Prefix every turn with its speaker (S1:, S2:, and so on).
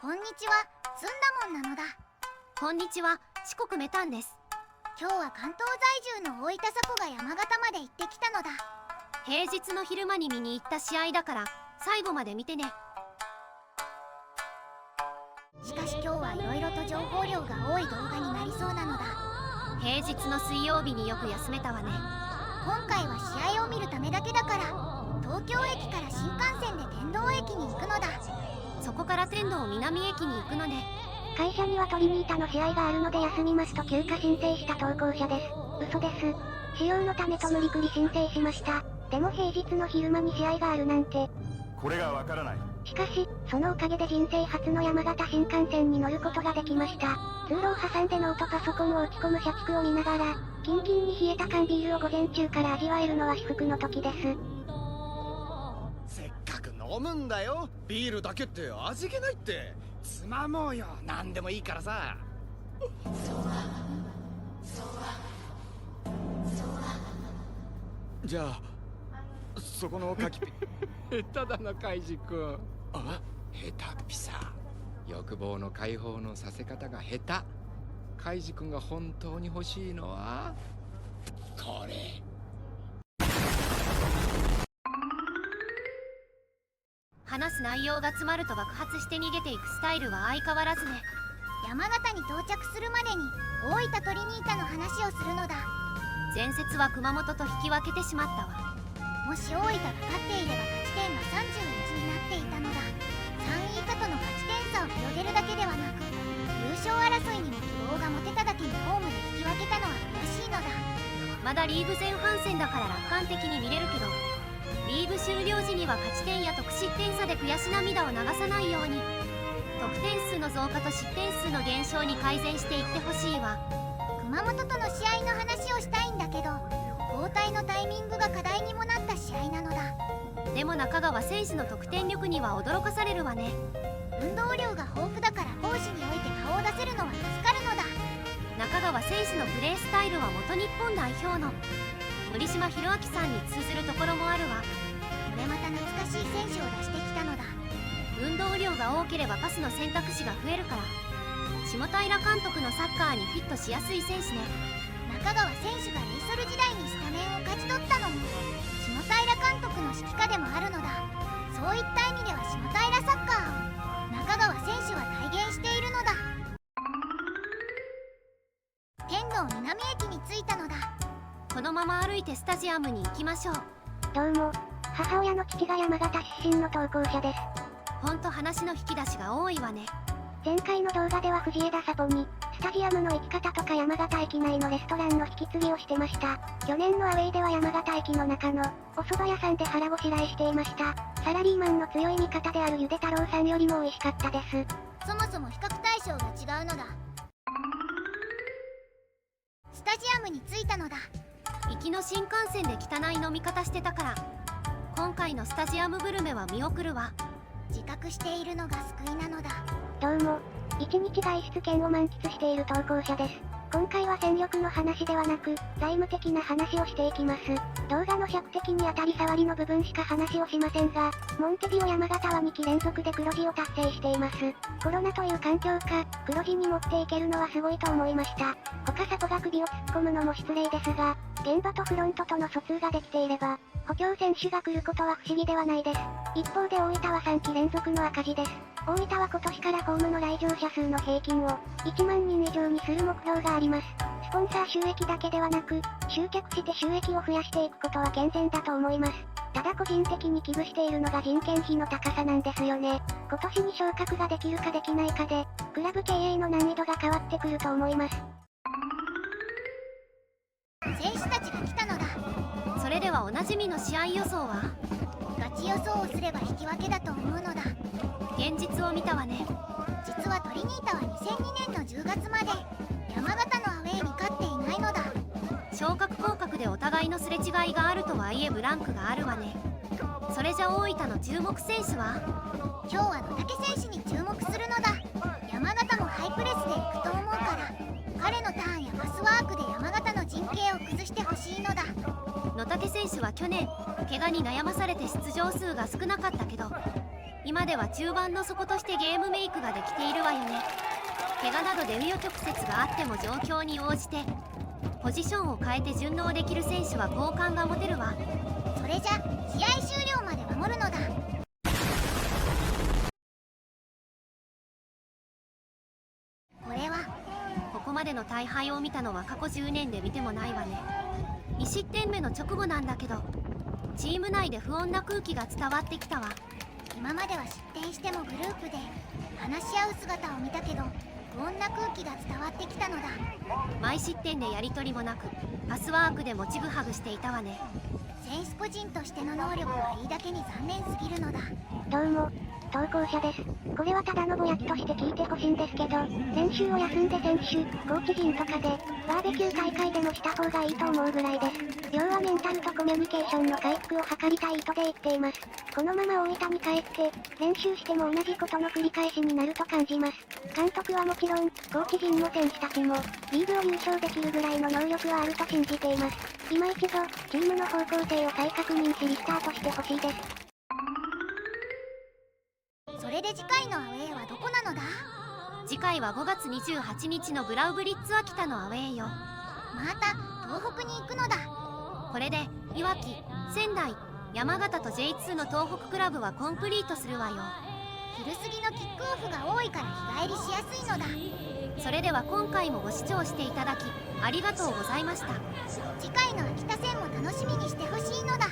S1: こんにちは、ずんだもんなのだ。
S2: こんにちは、四国メタンです。
S1: 今日は関東在住の大分サコが山形まで行ってきたのだ。
S2: 平日の昼間に見に行った試合だから最後まで見てね。
S1: しかし今日はいろいろと情報量が多い動画になりそうなのだ。
S2: 平日の水曜日によく休めたわね。
S1: 今回は試合を見るためだけだから東京駅から新幹線で天童駅に行くのだ。
S2: そこから天童南駅に行くのね。
S3: 会社にはトリニータの試合があるので休みますと休暇申請した投稿者です。嘘です。使用のためと無理くり申請しました。でも平日の昼間に試合があるなんて。
S4: これがわからない。
S3: しかし、そのおかげで人生初の山形新幹線に乗ることができました。通路を挟んでノートパソコンを打ち込む社畜を見ながら、キンキンに冷えた缶ビールを午前中から味わえるのは至福の時です。
S5: せっかく飲むんだよ。ビールだけって味気ないって。つまもうよ。何でもいいからさ。
S4: じゃあそこの柿ピ
S6: 下手だなカイジ君。
S5: あ、
S6: 下手っぴさ。欲望の解放のさせ方が下手。カイジ君が本当に欲しいのはこれ。
S2: 話す内容が詰まると爆発して逃げていくスタイルは相変わらずね。
S1: 山形に到着するまでに大分トリニータの話をするのだ。
S2: 前節は熊本と引き分けてしまったわ。
S1: もし大分が勝っていれば勝ち点が31になっていたのだ。3位以下との勝ち点差を広げるだけではなく優勝争いにも希望が持てただけにホームで引き分けたのは悔しいのだ。
S2: まだリーグ前半戦だから楽観的に見れるけど、リーグ終了時には勝ち点や得失点差で悔し涙を流さないように、得点数の増加と失点数の減少に改善していってほしいわ。
S1: 熊本との試合の話をしたいんだけど、交代のタイミングが課題にもなった試合なのだ。
S2: でも中川選手の得点力には驚かされるわね。
S1: 運動量が豊富だから攻守において顔を出せるのは助かるのだ。
S2: 中川選手のプレースタイルは元日本代表の森島弘明さんに通ずるところもあるわ。
S1: これまた懐かしい選手を出してきたのだ。
S2: 運動量が多ければパスの選択肢が増えるから、下平監督のサッカーにフィットしやすい選手ね。
S1: 中川選手がレイソル時代にスタメンを勝ち取ったのも下平監督の指揮下でもあるのだ。そういった意味では下平サッカーを中川選手は体現しているのだ。天童南駅に着いたのだ。
S2: このまま歩いてスタジアムに行きましょう。
S3: どうも、母親の父が山形出身の投稿者です。
S2: ほんと話の引き出しが多いわね。
S3: 前回の動画では藤枝サポに、スタジアムの行き方とか山形駅内のレストランの引き継ぎをしてました。去年のアウェイでは山形駅の中のお蕎麦屋さんで腹ごしらえしていました。サラリーマンの強い味方であるゆで太郎さんよりも美味しかったです。
S1: そもそも比較対象が違うのだ。スタジアムに着いたのだ。
S2: 行きの新幹線で汚い飲み方してたから、今回のスタジアムグルメは見送るわ。
S1: 自覚しているのが救いなのだ。
S3: どうも、一日外出券を満喫している投稿者です。今回は戦力の話ではなく、財務的な話をしていきます。動画の尺的に当たり障りの部分しか話をしませんが、モンテディオ山形は2期連続で黒字を達成しています。コロナという環境下、黒字に持っていけるのはすごいと思いました。他サポが首を突っ込むのも失礼ですが、現場とフロントとの疎通ができていれば、補強選手が来ることは不思議ではないです。一方で大分は3期連続の赤字です。大分は今年からホームの来場者数の平均を1万人以上にする目標があります。スポンサー収益だけではなく、集客して収益を増やしていくことは健全だと思います。ただ個人的に危惧しているのが人件費の高さなんですよね。今年に昇格ができるかできないかで、クラブ経営の難易度が変わってくると思います。
S1: 選手たちが来たのだ。
S2: それではおなじみの試合予想は？
S1: ガチ予想をすれば引き分けだと思うのだ。
S2: 現実を見たわね。
S1: 実はトリニータは2002年の10月まで山形のアウェーに勝っていないのだ。
S2: 昇格降格でお互いのすれ違いがあるとはいえブランクがあるわね。それじゃ大分の注目選手は？
S1: 今日は野竹選手に注目するのだ。山形もハイプレスでいくと思うから、彼のターンやパスワークで山形の陣形を崩してほしいのだ。
S2: 野竹選手は去年怪我に悩まされて出場数が少なかったけど、今ででは中盤の底としてゲームメイクができているわよね。怪我などで紆余曲折があっても状況に応じてポジションを変えて順応できる選手は好感が持てるわ。
S1: それじゃ試合終了まで守るのだ。これは
S2: ここまでの大敗を見たのは過去10年で見てもないわね。2失点目の直後なんだけど、チーム内で不穏な空気が伝わってきたわ。
S1: 今までは失点してもグループで話し合う姿を見たけど、不穏な空気が伝わってきたのだ。
S2: 毎失点でやり取りもなくパスワークでもちぐはぐしていたわね。
S1: 選手個人としての能力がいいだけに残念すぎるのだ。
S3: どうも、投稿者です。これはただのぼやきとして聞いてほしいんですけど、練習を休んで選手、コーチ陣とかで、バーベキュー大会でもした方がいいと思うぐらいです。要はメンタルとコミュニケーションの回復を図りたい意図で言っています。このまま大分に帰って、練習しても同じことの繰り返しになると感じます。監督はもちろん、コーチ陣も選手たちも、リーグを優勝できるぐらいの能力はあると信じています。今一度、チームの方向性を再確認しリスタートしてほしいです。
S1: それで次回のアウェーはどこなのだ？
S2: 次回は5月28日のブラウブリッツ秋田のアウェーよ。
S1: また東北に行くのだ。
S2: これでいわき、仙台、山形と J2 の東北クラブはコンプリートするわよ。
S1: 昼過ぎのキックオフが多いから日帰りしやすいのだ。
S2: それでは今回もご視聴していただきありがとうございました。
S1: 次回の秋田戦も楽しみにしてほしいのだ。